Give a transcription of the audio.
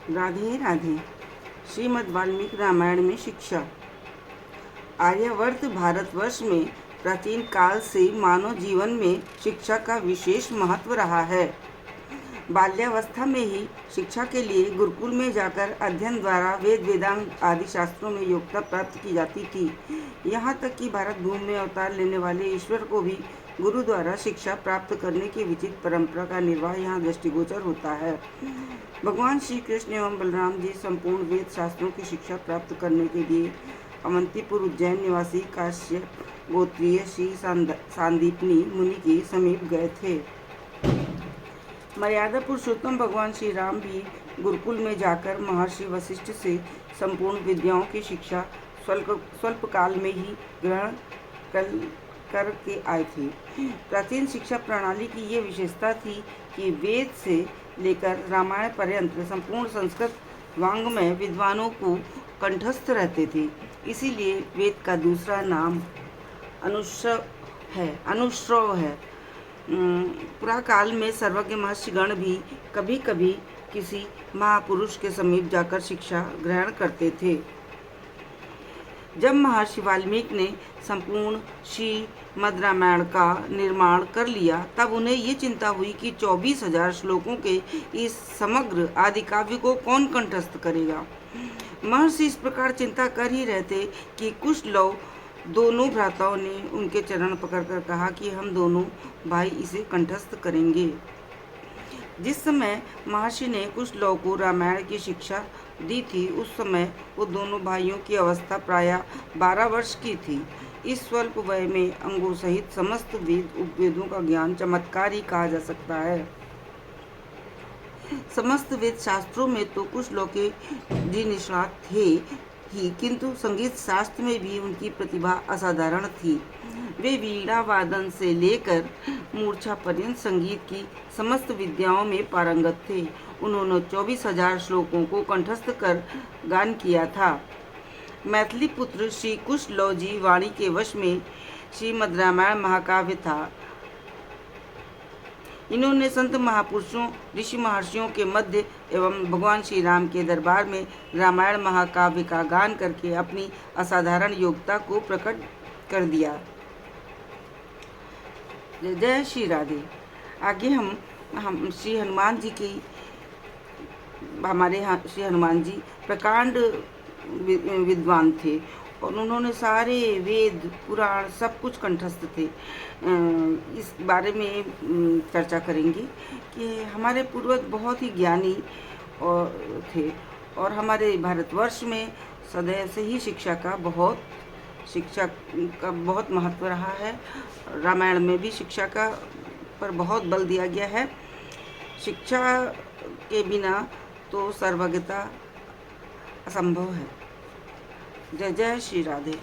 राधे राधे। श्रीमद् वाल्मीकि रामायण में शिक्षा। आर्यावर्त भारतवर्ष में प्राचीन काल से मानव जीवन में शिक्षा का विशेष महत्व रहा है। बाल्यावस्था में ही शिक्षा के लिए गुरुकुल में जाकर अध्ययन द्वारा वेद वेदांत आदि शास्त्रों में योग्यता प्राप्त की जाती थी। यहाँ तक कि भारत भूमि में अवतार लेने वाले ईश्वर को भी गुरु द्वारा शिक्षा प्राप्त करने की विचित्र परंपरा का निर्वाह यहाँ दृष्टिगोचर होता है। भगवान श्री कृष्ण एवं बलराम जी संपूर्ण वेद शास्त्रों की शिक्षा प्राप्त करने के लिए अवंतीपुर उज्जैन निवासी काश्यप गोत्रीय श्री सांदीपनी मुनि के समीप गए थे। मर्यादा पुरुषोत्तम भगवान श्री राम भी गुरुकुल में जाकर महर्षि वशिष्ठ से संपूर्ण विद्याओं की शिक्षा स्वल्प काल में ही ग्रहण करके आए थे। प्राचीन शिक्षा प्रणाली की ये विशेषता थी कि वेद से लेकर रामायण पर्यंत संपूर्ण संस्कृत वाङ्मय विद्वानों को कंठस्थ रहते थे। इसीलिए वेद का दूसरा नाम अनुश्रव है। पुराकाल में सर्वज्ञ महर्षिगण भी कभी कभी किसी महापुरुष के समीप जाकर शिक्षा ग्रहण करते थे। जब महर्षि वाल्मीकि ने संपूर्ण श्रीमद् रामायण का निर्माण कर लिया, तब उन्हें ये चिंता हुई कि 24,000 श्लोकों के इस समग्र आदि काव्य को कौन कंठस्थ करेगा। महर्षि इस प्रकार चिंता कर ही रहते कि कुशलव दोनों भ्राताओं ने उनके चरण पकड़कर कहा कि हम दोनों भाई इसे कंठस्थ करेंगे। जिस समय महर्षि ने कुशलव को रामायण की शिक्षा दी थी, उस समय वो दोनों भाइयों की अवस्था प्रायः 12 वर्ष की थी। इस स्वल्प वय में अंगों सहित समस्त वेद उपवेदों का ज्ञान चमत्कार ही कहा जा सकता है। समस्त वेद शास्त्रों में तो कुशलव के जी निष्णात थे ही, किंतु संगीत शास्त्र में भी उनकी प्रतिभा असाधारण थी। वे वीणा वादन से लेकर मूर्छा पर्यंत संगीत की समस्त विद्याओं में पारंगत थे। उन्होंने 24,000 श्लोकों को कंठस्थ कर गान किया था। मैथिली पुत्र श्री कुशलव जी वाणी के वश में श्रीमद् रामायण महाकाव्य था। इन्होंने संत महापुरुषों ऋषि महर्षियों के मध्य एवं भगवान श्री राम के दरबार में रामायण महाकाव्य का गान करके अपनी असाधारण योग्यता को प्रकट कर दिया। जय श्री राधे। आगे हम श्री हनुमान जी की हमारे यहाँ श्री हनुमान जी प्रकांड विद्वान थे और उन्होंने सारे वेद पुराण सब कुछ कंठस्थ थे। इस बारे में चर्चा करेंगे कि हमारे पूर्वज बहुत ही ज्ञानी थे और हमारे भारतवर्ष में सदैव से ही शिक्षा का बहुत महत्व रहा है। रामायण में भी शिक्षा का पर बहुत बल दिया गया है। शिक्षा के बिना तो सर्वज्ञता असंभव है। जय जय श्री राधे।